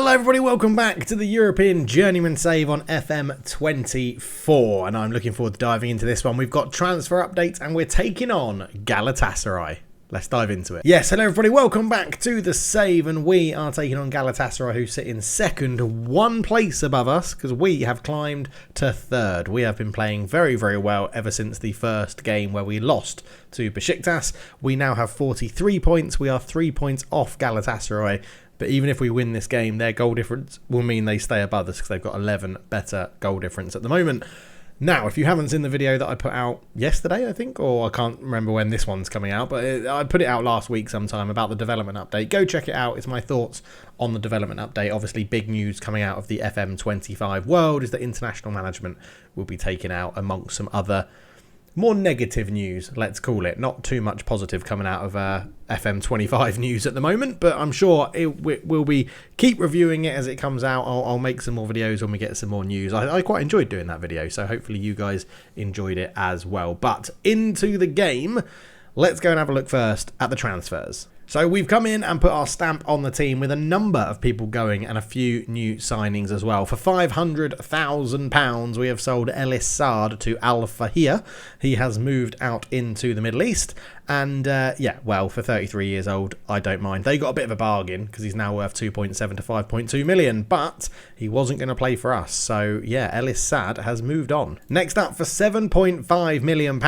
Hello everybody, welcome back to the European Journeyman Save on FM24, and I'm looking forward to diving into this one. We've got transfer updates and we're taking on Galatasaray. Let's dive into it. Yes, hello everybody, welcome back to the save, and we are taking on Galatasaray, who sit in second, one place above us, because we have climbed to third. We have been playing very, very well ever since the first game where we lost to Besiktas. We now have 43 points. We are 3 points off Galatasaray. But even if we win this game, their goal difference will mean they stay above us because they've got 11 better goal difference at the moment. Now, if you haven't seen the video that I put out yesterday, I think, or I can't remember when this one's coming out, but I put it out last week sometime about the development update. Go check it out. It's my thoughts on the development update. Obviously, big news coming out of the FM25 world is that international management will be taken out amongst some other more negative news, let's call it. Not too much positive coming out of FM25 news at the moment, but I'm sure we'll be keep reviewing it as it comes out. I'll make some more videos when we get some more news. I quite enjoyed doing that video, so hopefully you guys enjoyed it as well. But into the game, let's go and have a look first at the transfers. So we've come in and put our stamp on the team with a number of people going and a few new signings as well. For £500,000, we have sold Elis Saad to Al Fahir. He has moved out into the Middle East. And yeah, well, for 33 years old, I don't mind. They got a bit of a bargain because he's now worth 2.7 to 5.2 million, but he wasn't going to play for us. So yeah, Elis Saad has moved on. Next up, for £7.5 million,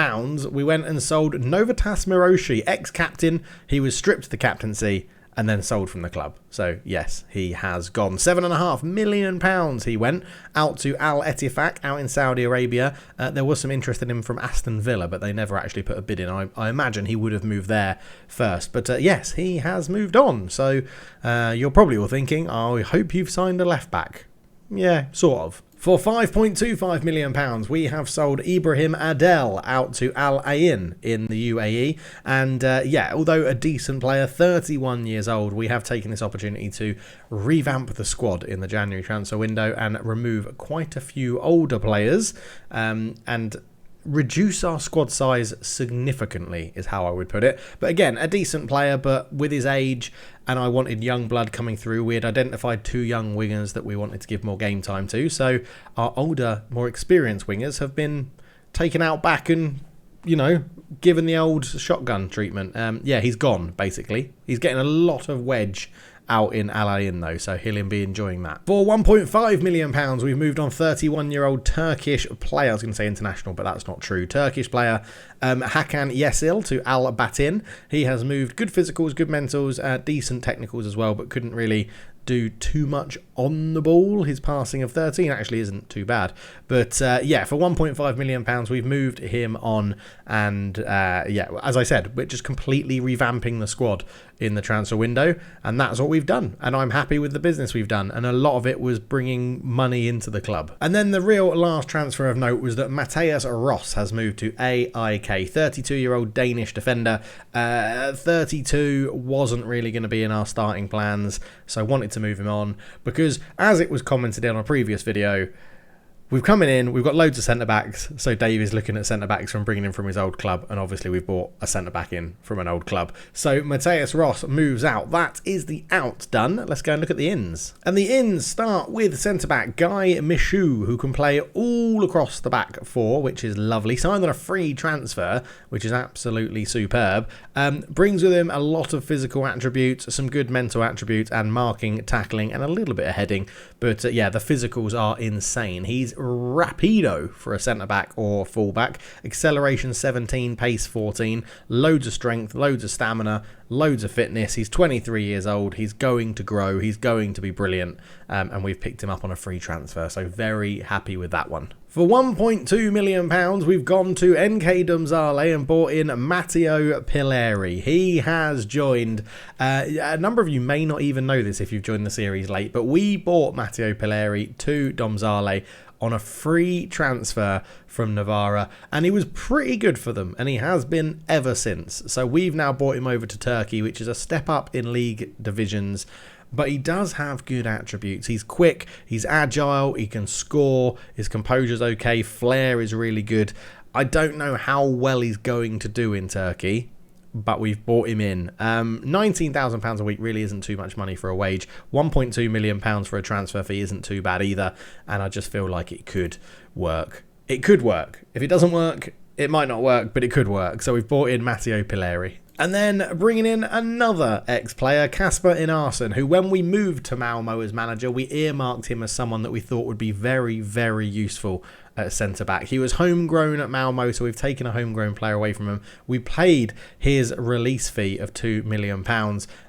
we went and sold Novatas Miroshi, ex-captain. He was stripped of the captaincy and then sold from the club. So yes, he has gone. £7.5 million he went out to Al Ettifaq out in Saudi Arabia. There was some interest in him from Aston Villa, but they never actually put a bid in. I imagine he would have moved there first. But yes, he has moved on. So you're probably all thinking, oh, I hope you've signed a left back. Yeah, sort of. For £5.25 million, we have sold Ibrahim Adel out to Al Ain in the UAE. And yeah, although a decent player, 31 years old, we have taken this opportunity to revamp the squad in the January transfer window and remove quite a few older players and reduce our squad size significantly is how I would put it. But again, a decent player, but with his age, and I wanted young blood coming through. We had identified two young wingers that we wanted to give more game time to. So our older, more experienced wingers have been taken out back and, you know, given the old shotgun treatment. Yeah, he's gone, basically. He's getting a lot of wedge out in Al Ain though, so he'll be enjoying that. For £1.5 million, we've moved on 31-year-old Turkish player. I was going to say international, but that's not true. Turkish player Hakan Yesil to Al Batin. He has moved. Good physicals, good mentals, decent technicals as well, but couldn't really do too much on the ball. His passing of 13 actually isn't too bad. But yeah, for £1.5 million, we've moved him on. And yeah, as I said, we're just completely revamping the squad in the transfer window. And that's what we've done. And I'm happy with the business we've done. And a lot of it was bringing money into the club. And then the real last transfer of note was that Matthias Ross has moved to AIK. 32-year-old Danish defender. 32 wasn't really going to be in our starting plans. So I wanted to move him on because, as it was commented on a previous video, we've come in, we've got loads of centre-backs, so Dave is looking at centre-backs from bringing in from his old club, and obviously we've brought a centre-back in from an old club. So Matthias Ross moves out. That is the out done. Let's go and look at the ins. And the ins start with centre-back Guy Michu, who can play all across the back four, which is lovely. Signed on a free transfer, which is absolutely superb. Brings with him a lot of physical attributes, some good mental attributes, and marking, tackling, and a little bit of heading. But yeah, the physicals are insane. He's rapido for a centre-back or full-back. Acceleration 17, pace 14, loads of strength, loads of stamina, loads of fitness. He's 23 years old. He's going to grow. He's going to be brilliant. And we've picked him up on a free transfer. So very happy with that one. For £1.2 million, we've gone to NK Domzale and bought in Matteo Pilleri. He has joined. A number of you may not even know this if you've joined the series late, but we bought Matteo Pilleri to Domzale on a free transfer from Navarra, and he was pretty good for them, and he has been ever since. So we've now brought him over to Turkey, which is a step up in league divisions, but he does have good attributes. He's quick, he's agile, he can score, his composure's okay, flair is really good. I don't know how well he's going to do in Turkey, but we've bought him in. £19,000 a week really isn't too much money for a wage. £1.2 million for a transfer fee isn't too bad either, and I just feel like it could work. It could work. If it doesn't work, it might not work, but it could work. So we've bought in Matteo Pilleri. And then bringing in another ex-player, Kasper Inarsson, who when we moved to Malmo as manager, we earmarked him as someone that we thought would be very, very useful at centre-back. He was homegrown at Malmo, so we've taken a homegrown player away from him. We paid his release fee of £2 million,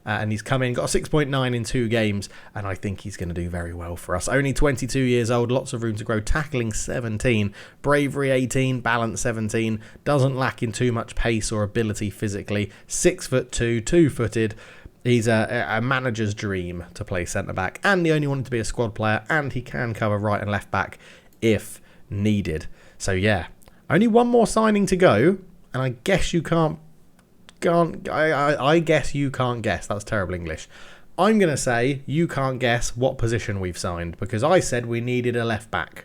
and he's come in, got a 6.9 in 2 games, and I think he's going to do very well for us. Only 22 years old, lots of room to grow, tackling 17, bravery 18, balance 17, doesn't lack in too much pace or ability physically, 6'2", 2-footed. He's a manager's dream to play centre-back, and he only wanted to be a squad player, and he can cover right and left back if needed. So yeah, only one more signing to go, and I guess you can't I guess you can't guess. That's terrible English. I'm going to say you can't guess what position we've signed, because I said we needed a left back.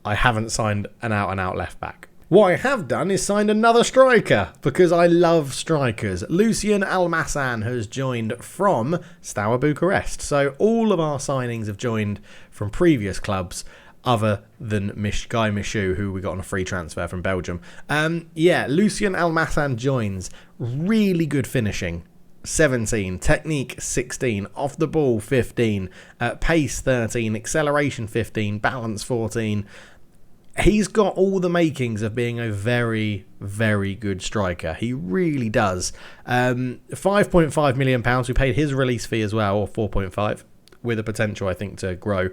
I haven't signed an out-and-out left back. What I have done is signed another striker, because I love strikers. Lucian Almassan has joined from Steaua Bucharest. So all of our signings have joined from previous clubs, other than Guy Michaud, who we got on a free transfer from Belgium. Lucian Almassan joins. Really good finishing. 17, technique 16, off the ball 15, pace 13, acceleration 15, balance 14. He's got all the makings of being a very, very good striker. He really does. £5.5 million. We paid his release fee as well, or 4.5, with a potential, I think, to grow.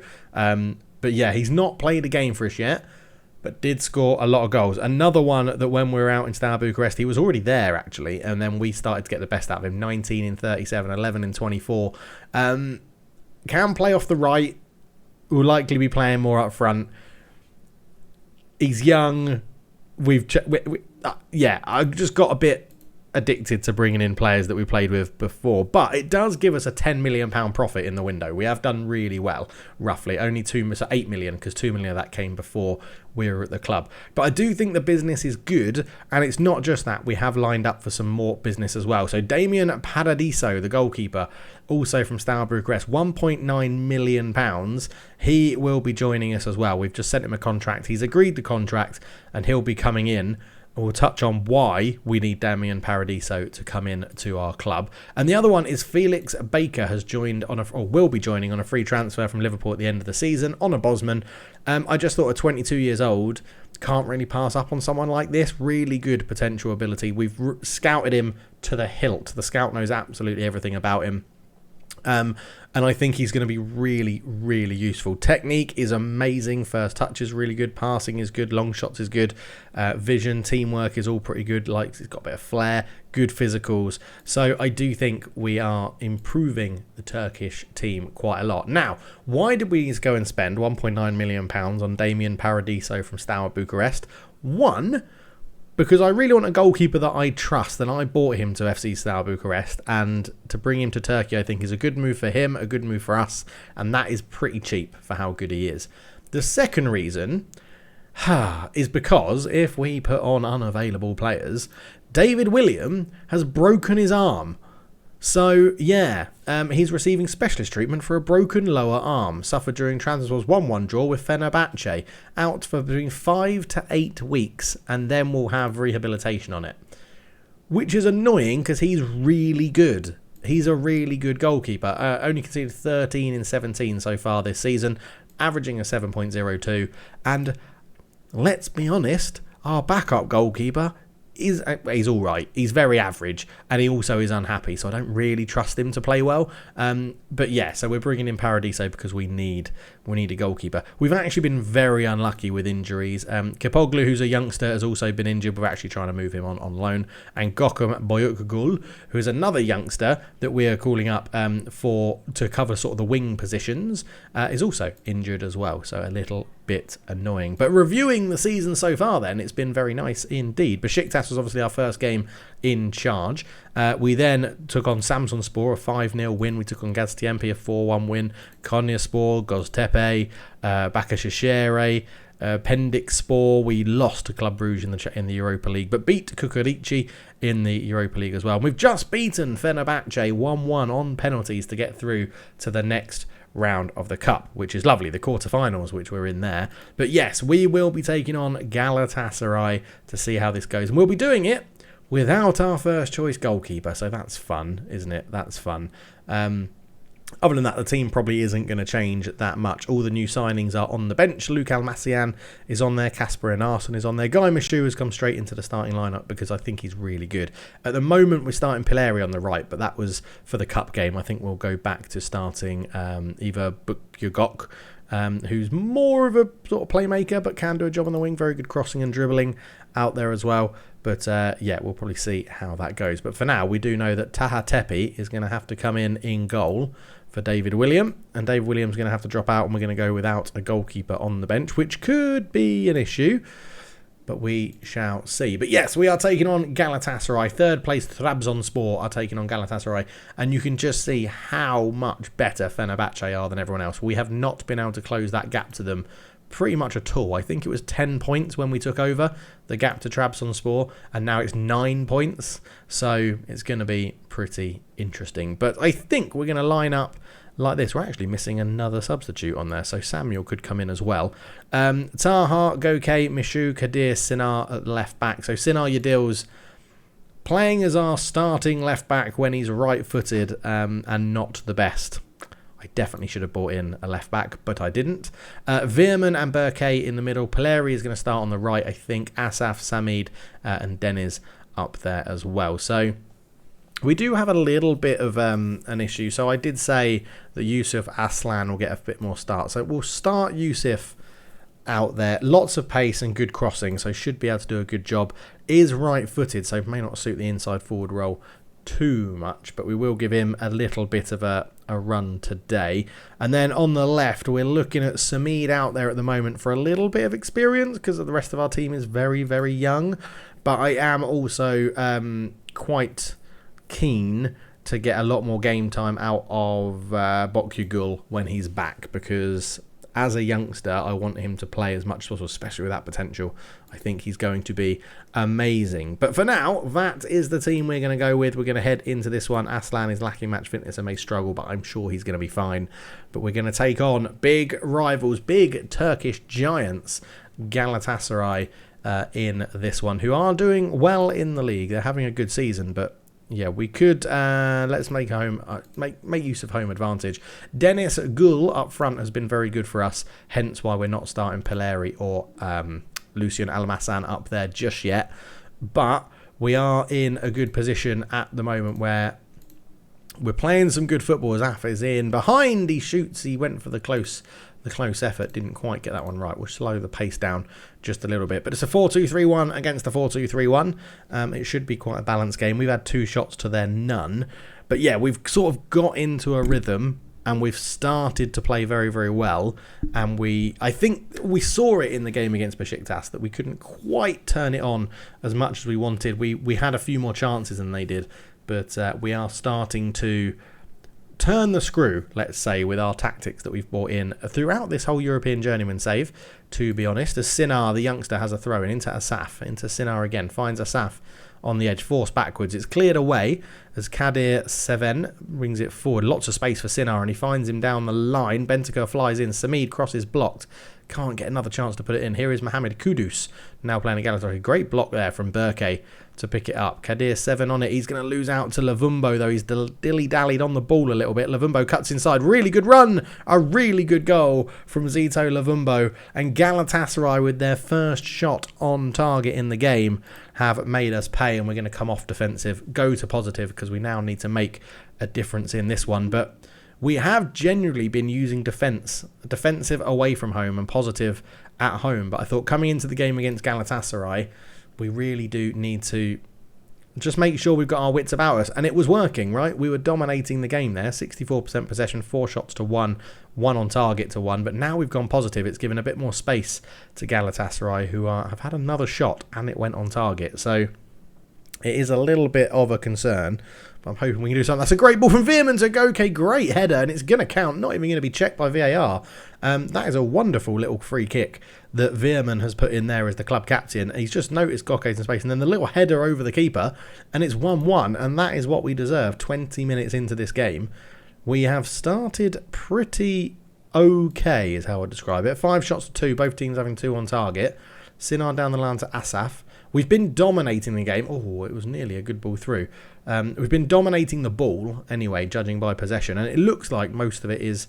But yeah, he's not played a game for us yet, but did score a lot of goals. Another one that when we were out in Steaua Bucharest, he was already there, actually, and then we started to get the best out of him. 19 in 37, 11 in 24. Can play off the right. Will likely be playing more up front. He's young. I just got a bit addicted to bringing in players that we played with before, but it does give us a £10 million profit in the window. We have done really well, roughly. Only 8 million, because 2 million of that came before we were at the club. But I do think the business is good, and it's not just that. We have lined up for some more business as well. So Damian Paradiso, the goalkeeper, also from Steaua Bucharest, £1.9 million. He will be joining us as well. We've just sent him a contract. He's agreed the contract, and he'll be coming in. We'll touch on why we need Damian Paradiso to come in to our club. And the other one is Felix Baker has joined will be joining on a free transfer from Liverpool at the end of the season on a Bosman. I just thought at 22 years old, can't really pass up on someone like this. Really good potential ability. We've scouted him to the hilt. The scout knows absolutely everything about him. And I think he's going to be really, really useful. Technique is amazing. First touch is really good. Passing is good. Long shots is good. Vision, teamwork is all pretty good. Like, he's got a bit of flair. Good physicals. So I do think we are improving the Turkish team quite a lot. Now, why did we go and spend £1.9 million on Damian Paradiso from Steaua Bucharest? One, because I really want a goalkeeper that I trust, and I bought him to FC Steaua Bucharest, and to bring him to Turkey I think is a good move for him, a good move for us, and that is pretty cheap for how good he is. The second reason is because if we put on unavailable players, David William has broken his arm. So, yeah, he's receiving specialist treatment for a broken lower arm, suffered during Trabzonspor's 1-1 draw with Fenerbahce, out for between 5 to 8 weeks, and then we'll have rehabilitation on it. Which is annoying, because he's really good. He's a really good goalkeeper. Only conceded 13 in 17 so far this season, averaging a 7.02, and let's be honest, our backup goalkeeper he's all right. He's very average, and he also is unhappy, so I don't really trust him to play well. But yeah, so we're bringing in Paradiso because we need a goalkeeper. We've actually been very unlucky with injuries. Kipoglu, who's a youngster, has also been injured. We're actually trying to move him on loan. And Gökhan Boyukgul, who is another youngster that we are calling up to cover sort of the wing positions, is also injured as well. So a little bit annoying. But reviewing the season so far then, it's been very nice indeed. Besiktas was obviously our first game in charge. We then took on Trabzonspor, a 5-0 win. We took on Gaziantep, a 4-1 win. Konyaspor, Göztepe, Başakşehir, Pendikspor, we lost to Club Brugge in the Europa League, but beat Kukurici in the Europa League as well. And we've just beaten Fenerbahce 1-1 on penalties to get through to the next round of the Cup, which is lovely, the quarterfinals, which we're in there. But yes, we will be taking on Galatasaray to see how this goes. And we'll be doing it without our first choice goalkeeper, so that's fun, isn't it? That's fun. Other than that, the team probably isn't going to change that much. All the new signings are on the bench. Luke Almassian is on there. Kasper Enarsson is on there. Guy Michoud has come straight into the starting lineup because I think he's really good. At the moment, we're starting Pilleri on the right, but that was for the cup game. I think we'll go back to starting either Bukyugok, who's more of a sort of playmaker, but can do a job on the wing. Very good crossing and dribbling out there as well. But yeah, we'll probably see how that goes. But for now, we do know that Taha Tepe is going to have to come in goal for David William. And David William's going to have to drop out, and we're going to go without a goalkeeper on the bench, which could be an issue. But we shall see. But yes, we are taking on Galatasaray. Third place Trabzonspor are taking on Galatasaray. And you can just see how much better Fenerbahce are than everyone else. We have not been able to close that gap to them pretty much at all. I think it was 10 points when we took over the gap to Trabzonspor, and now it's 9 points. So it's going to be pretty interesting. But I think we're going to line up like this. We're actually missing another substitute on there, so Samuel could come in as well. Taha, Goke, Michoud, Kadir, Sinar at left back. So Sinar Yadil's playing as our starting left back when he's right-footed and not the best. I definitely should have brought in a left back, but I didn't. Veerman and Burke in the middle. Pilleri is going to start on the right, I think. Asaf, Samid and Deniz up there as well. So we do have a little bit of an issue. So I did say that Yusuf Aslan will get a bit more start. So we'll start Yusuf out there. Lots of pace and good crossing, so should be able to do a good job. Is right-footed, so may not suit the inside forward role too much, but we will give him a little bit of a run today. And then on the left, we're looking at Samid out there at the moment for a little bit of experience because the rest of our team is very, very young. But I am also quite keen to get a lot more game time out of Bokyugul when he's back, because as a youngster, I want him to play as much as possible, especially with that potential. I think he's going to be amazing. But for now, that is the team we're going to go with. We're going to head into this one. Aslan is lacking match fitness and may struggle, but I'm sure he's going to be fine. But we're going to take on big rivals, big Turkish giants, Galatasaray, in this one, who are doing well in the league. They're having a good season, but yeah, we could let's make use of home advantage. Dennis Gul up front has been very good for us, hence why we're not starting Pilleri or Lucien Almassan up there just yet. But we are in a good position at the moment where we're playing some good football. Zaf is in behind, he shoots, he went for the close effort, didn't quite get that one right. We'll slow the pace down just a little bit. But it's a 4-2-3-1 against a 4-2-3-1. It should be quite a balanced game. We've had 2 shots to their none. But yeah, we've sort of got into a rhythm and we've started to play very, very well. And I think we saw it in the game against Besiktas that we couldn't quite turn it on as much as we wanted. We had a few more chances than they did. But we are starting to turn the screw, let's say, with our tactics that we've brought in throughout this whole European Journeyman Save, to be honest. As Sinar, the youngster, has a throw-in into Asaf, into Sinar again, finds Asaf on the edge, forced backwards. It's cleared away as Kadir Seven brings it forward. Lots of space for Sinar, and he finds him down the line. Bentaker flies in. Samid crosses blocked. Can't get another chance to put it in. Here is Mohamed Kudus, now playing a Galatasaray. Great block there from Burke to pick it up. Kadir 7 on it. He's going to lose out to Lavumbo, though. He's dilly-dallied on the ball a little bit. Lavumbo cuts inside. Really good run. A really good goal from Zito Lavumbo. And Galatasaray, with their first shot on target in the game, have made us pay. And we're going to come off defensive, go to positive, because we now need to make a difference in this one. But we have generally been using defensive away from home and positive at home. But I thought coming into the game against Galatasaray, we really do need to just make sure we've got our wits about us. And it was working, right? We were dominating the game there. 64% possession, 4 shots to 1, 1 on target to 1. But now we've gone positive. It's given a bit more space to Galatasaray, who have had another shot and it went on target. So it is a little bit of a concern. But I'm hoping we can do something. That's a great ball from Veerman to Goke. Great header, and it's going to count. Not even going to be checked by VAR. That is a wonderful little free kick that Veerman has put in there as the club captain. He's just noticed Goke's in space, and then the little header over the keeper, and it's 1-1, and that is what we deserve 20 minutes into this game. We have started pretty okay, is how I describe it. 5 shots to 2, both teams having 2 on target. Sinar down the line to Asaf. We've been dominating the game. Oh, it was nearly a good ball through. We've been dominating the ball, anyway, judging by possession. And it looks like most of it is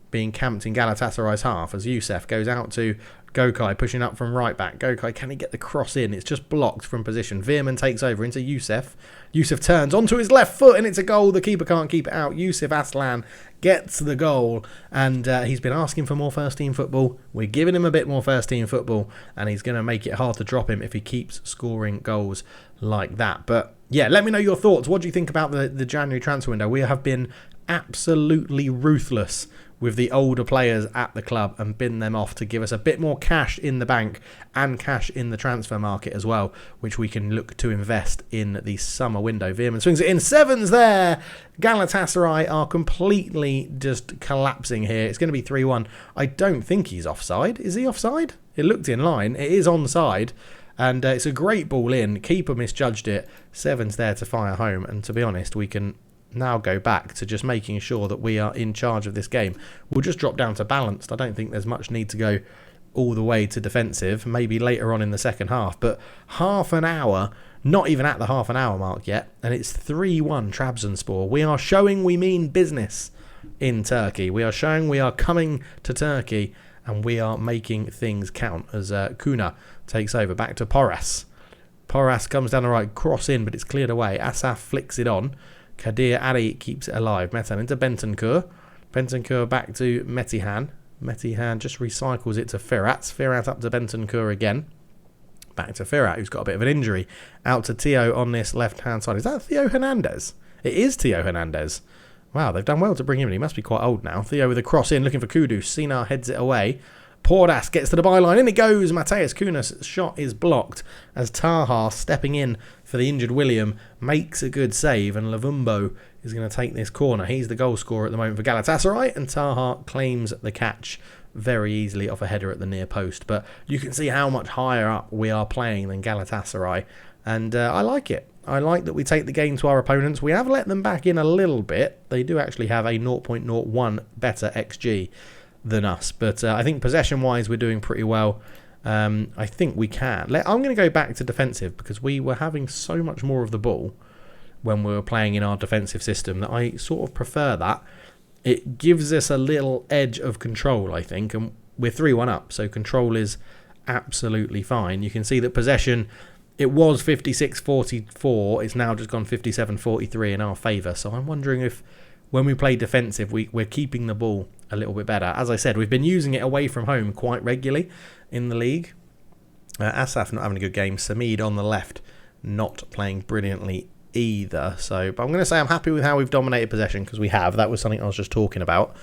being camped in Galatasaray's half as Youssef goes out to Gokai, pushing up from right back. Gokai, can he get the cross in? It's just blocked from position. Veerman takes over into Youssef. Youssef turns onto his left foot, and it's a goal. The keeper can't keep it out. Youssef Aslan gets the goal, and he's been asking for more first-team football. We're giving him a bit more first-team football, and he's going to make it hard to drop him if he keeps scoring goals like that. But yeah, let me know your thoughts. What do you think about the January transfer window? We have been absolutely ruthless with the older players at the club and bin them off to give us a bit more cash in the bank and cash in the transfer market as well, which we can look to invest in the summer window. Veerman swings it in. Sevens there. Galatasaray are completely just collapsing here. It's going to be 3-1. I don't think he's offside. Is he offside? It looked in line. It is onside. And it's a great ball in. Keeper misjudged it. Sevens there to fire home. And to be honest, we can now go back to just making sure that we are in charge of this game. We'll just drop down to balanced. I don't think there's much need to go all the way to defensive, maybe later on in the second half, but half an hour, not even at the half an hour mark yet, and it's 3-1 Trabzonspor. We are showing we mean business in Turkey. We are showing we are coming to Turkey, and we are making things count as Kuna takes over. Back to Porras. Porras comes down the right, cross in, but it's cleared away. Asaf flicks it on. Kadir Ali keeps it alive. Metan into Bentancur. Bentancur back to Metihan. Metihan just recycles it to Firat. Firat up to Bentancur again. Back to Firat, who's got a bit of an injury. Out to Theo on this left-hand side. Is that Theo Hernandez? It is Theo Hernandez. Wow, they've done well to bring him in. He must be quite old now. Theo with a cross in, looking for Kudus. Sinar heads it away. Pordas gets to the byline. In it goes. Mateus Kunas' shot is blocked as Taha, stepping in for the injured William, makes a good save, and Lavumbo is going to take this corner. He's the goal scorer at the moment for Galatasaray, and Taha claims the catch very easily off a header at the near post. But you can see how much higher up we are playing than Galatasaray, and I like it. I like that we take the game to our opponents. We have let them back in a little bit. They do actually have a 0.01 better XG than us, but I think possession-wise we're doing pretty well. I think we can. I'm going to go back to defensive because we were having so much more of the ball when we were playing in our defensive system that I sort of prefer that. It gives us a little edge of control, I think, and we're 3-1 up, so control is absolutely fine. You can see that possession, it was 56-44, it's now just gone 57-43 in our favour, so I'm wondering if when we play defensive, we're keeping the ball a little bit better. As I said, we've been using it away from home quite regularly in the league. Asaf not having a good game. Samid on the left, not playing brilliantly either. But I'm going to say I'm happy with how we've dominated possession because we have. That was something I was just talking about.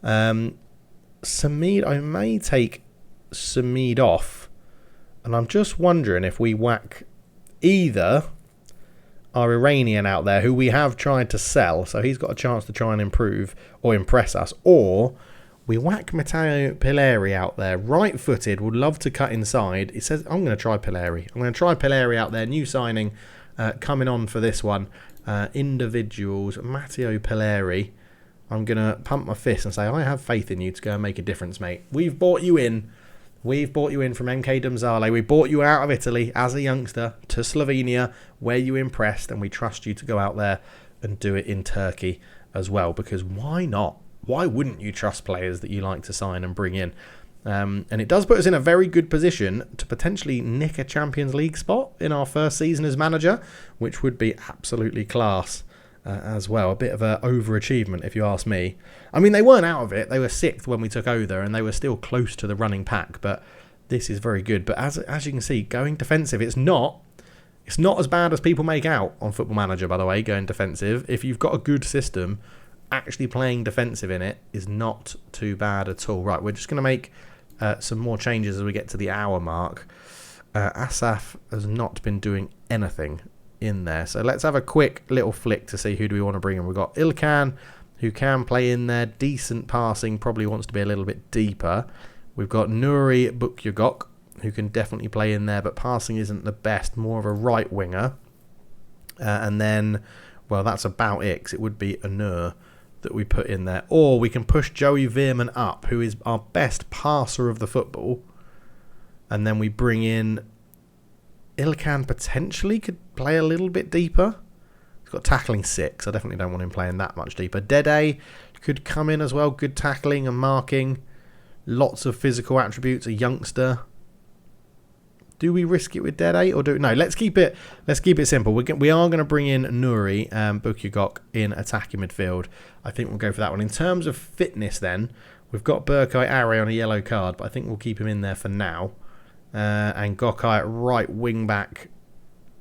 Samid, I may take Samid off. And I'm just wondering if we whack either our Iranian out there, who we have tried to sell, so he's got a chance to try and improve or impress us, or we whack Matteo Pilleri out there, right-footed, would love to cut inside. He says, I'm going to try Pilleri. I'm going to try Pilleri out there, new signing, coming on for this one. Individuals, Matteo Pilleri. I'm going to pump my fist and say, I have faith in you to go and make a difference, mate. We've bought you in. We've bought you in from MK Domzale. We bought you out of Italy as a youngster to Slovenia, where you impressed, and we trust you to go out there and do it in Turkey as well, because why not? Why wouldn't you trust players that you like to sign and bring in? And it does put us in a very good position to potentially nick a Champions League spot in our first season as manager, which would be absolutely class. As well, a bit of an overachievement if you ask me. I mean, they weren't out of it. They were 6th when we took over, and they were still close to the running pack. But this is very good. But as you can see, going defensive, it's not as bad as people make out on Football Manager. By the way, going defensive, if you've got a good system, actually playing defensive in it is not too bad at all. Right, we're just going to make some more changes as we get to the hour mark. Asaf has not been doing anything in there. So let's have a quick little flick to see who do we want to bring in. We've got Ilkan, who can play in there. Decent passing, probably wants to be a little bit deeper. We've got Nuri Bukyugok, who can definitely play in there, but passing isn't the best, more of a right winger. And then, well, that's about it, 'cause it would be Anur that we put in there. Or we can push Joey Veerman up, who is our best passer of the football. And then we bring in Ilkan, potentially could play a little bit deeper. He's got tackling 6. I definitely don't want him playing that much deeper. Dede could come in as well. Good tackling and marking. Lots of physical attributes. A youngster. Do we risk it with Dede or no? Let's keep it simple. We are going to bring in Nuri Bukyugok in attacking midfield. I think we'll go for that one. In terms of fitness, then we've got Berkay Are on a yellow card, but I think we'll keep him in there for now. And Gokai at right wing back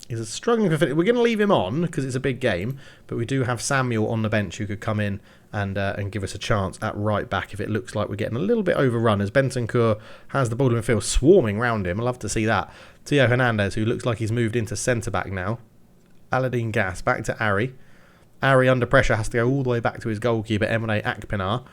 is struggling for fitness. We're going to leave him on because it's a big game, but we do have Samuel on the bench who could come in and give us a chance at right back if it looks like we're getting a little bit overrun, as Bentancur has the ball in midfield swarming round him. I love to see that. Theo Hernandez, who looks like he's moved into centre back now. Aladdin Gas back to Ari. Ari under pressure has to go all the way back to his goalkeeper Emre Akpinar.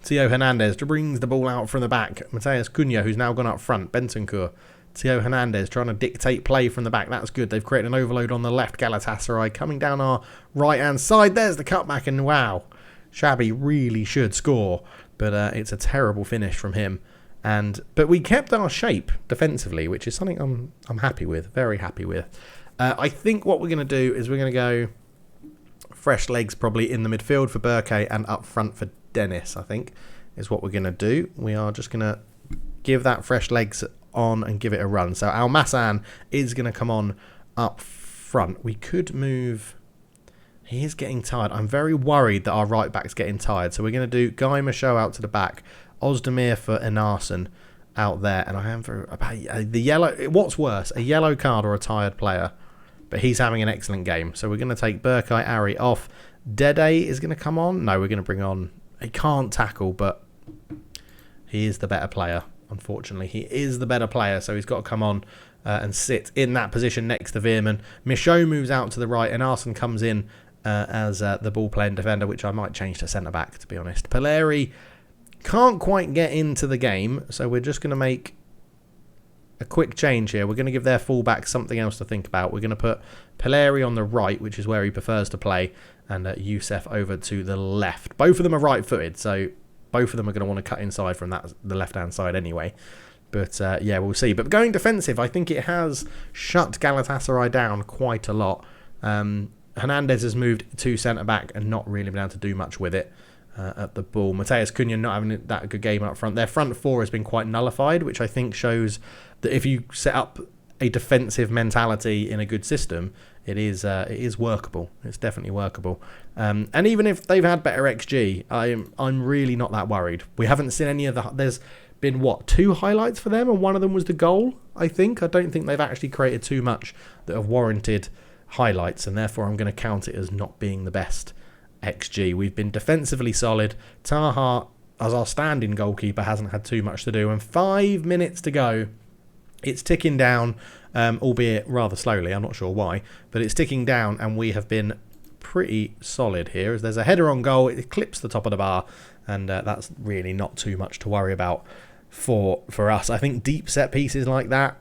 Theo Hernandez brings the ball out from the back. Mateus Cunha, who's now gone up front. Bentancur. Theo Hernandez trying to dictate play from the back. That's good. They've created an overload on the left. Galatasaray coming down our right-hand side. There's the cutback, and wow, Shabby really should score, but it's a terrible finish from him. But we kept our shape defensively, which is something I'm happy with, very happy with. I think what we're going to do is we're going to go fresh legs probably in the midfield for Berkay and up front for Dennis, I think, is what we're going to do. We are just going to give that fresh legs on and give it a run. So Almassan is going to come on up front. We could move... He is getting tired. I'm very worried that our right back's getting tired. So we're going to do Guy Michaud out to the back. Ozdemir for Enarsson out there. And I am for the yellow... What's worse, a yellow card or a tired player? But he's having an excellent game. So we're going to take Berkay Ari off. Dede is going to come on. No, we're going to bring on... He can't tackle, but he is the better player. Unfortunately, he is the better player. So he's got to come on and sit in that position next to Veerman. Michaud moves out to the right. Enarsson comes in as the ball-playing defender, which I might change to centre-back, to be honest. Peleri can't quite get into the game, so we're just going to make a quick change here. We're going to give their full-back something else to think about. We're going to put Peleri on the right, which is where he prefers to play, and Youssef over to the left. Both of them are right-footed, so both of them are going to want to cut inside from the left-hand side anyway. But, yeah, we'll see. But going defensive, I think it has shut Galatasaray down quite a lot. Hernandez has moved to centre-back and not really been able to do much with it at the ball. Mateus Cunha not having that good game up front. Their front four has been quite nullified, which I think shows that if you set up a defensive mentality in a good system, it is workable. It's definitely workable. And even if they've had better XG, I'm really not that worried. We haven't seen any of the... There's been, 2 highlights for them, and one of them was the goal, I think. I don't think they've actually created too much that have warranted highlights, and therefore I'm going to count it as not being the best XG. We've been defensively solid. Taha, as our standing goalkeeper, hasn't had too much to do, and 5 minutes to go. It's ticking down, albeit rather slowly. I'm not sure why, but it's ticking down, and we have been pretty solid here. As there's a header on goal, it clips the top of the bar, and that's really not too much to worry about for us. I think deep set pieces like that,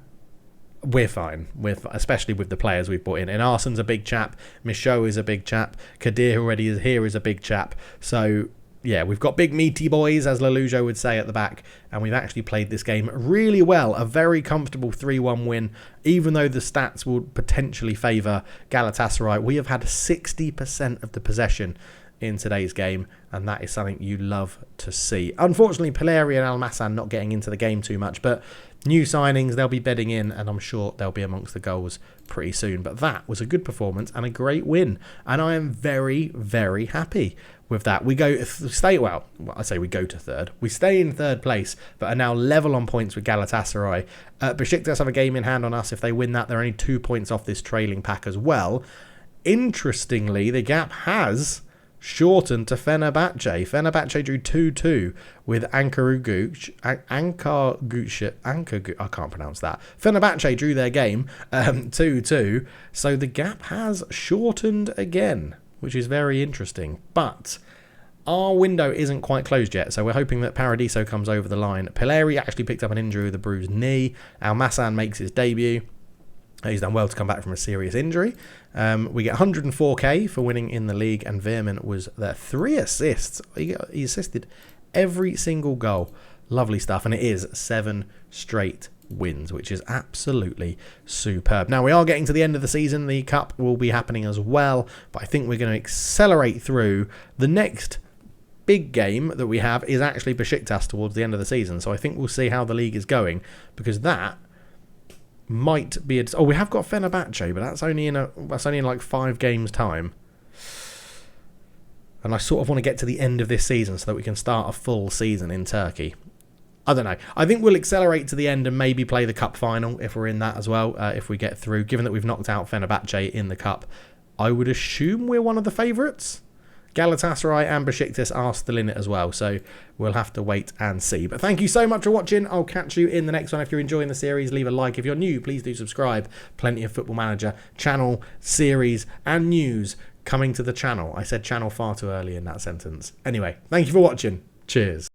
we're fine, especially with the players we've brought in. And Arsen's a big chap. Michaud is a big chap. Kadir, who already is here, is a big chap. So, yeah, we've got big meaty boys, as Lelujo would say, at the back. And we've actually played this game really well. A very comfortable 3-1 win. Even though the stats will potentially favour Galatasaray, we have had 60% of the possession in today's game, and that is something you love to see. Unfortunately, Peleri and Almassan not getting into the game too much, but new signings, they'll be bedding in, and I'm sure they'll be amongst the goals pretty soon. But that was a good performance and a great win, and I am very, very happy with that. We go to third. We stay in third place, but are now level on points with Galatasaray. Besiktas have a game in hand on us. If they win that, they're only 2 points off this trailing pack as well. Interestingly, the gap has shortened to Fenerbahce. Fenerbahce drew 2-2 with Ankaragücü. I can't pronounce that. Fenerbahce drew their game 2-2. So the gap has shortened again, which is very interesting. But our window isn't quite closed yet, so we're hoping that Paradiso comes over the line. Pileri actually picked up an injury with a bruised knee. Almassan makes his debut. He's done well to come back from a serious injury. We get 104k for winning in the league, and Veerman was there. 3 assists. He assisted every single goal. Lovely stuff, and it is 7 straight wins, which is absolutely superb. Now, we are getting to the end of the season. The Cup will be happening as well, but I think we're going to accelerate through. The next big game that we have is actually Besiktas towards the end of the season, so I think we'll see how the league is going, because that might be we have got Fenerbahce, but that's only in like 5 games time, and I sort of want to get to the end of this season so that we can start a full season in Turkey. I don't know. I think we'll accelerate to the end and maybe play the cup final if we're in that as well, if we get through. Given that we've knocked out Fenerbahce in the cup, I would assume we're one of the favourites. Galatasaray and Besiktas are still in it as well, so we'll have to wait and see. But thank you so much for watching. I'll catch you in the next one. If you're enjoying the series, leave a like. If you're new, please do subscribe. Plenty of Football Manager channel, series and news coming to the channel. I said channel far too early in that sentence. Anyway, thank you for watching. Cheers.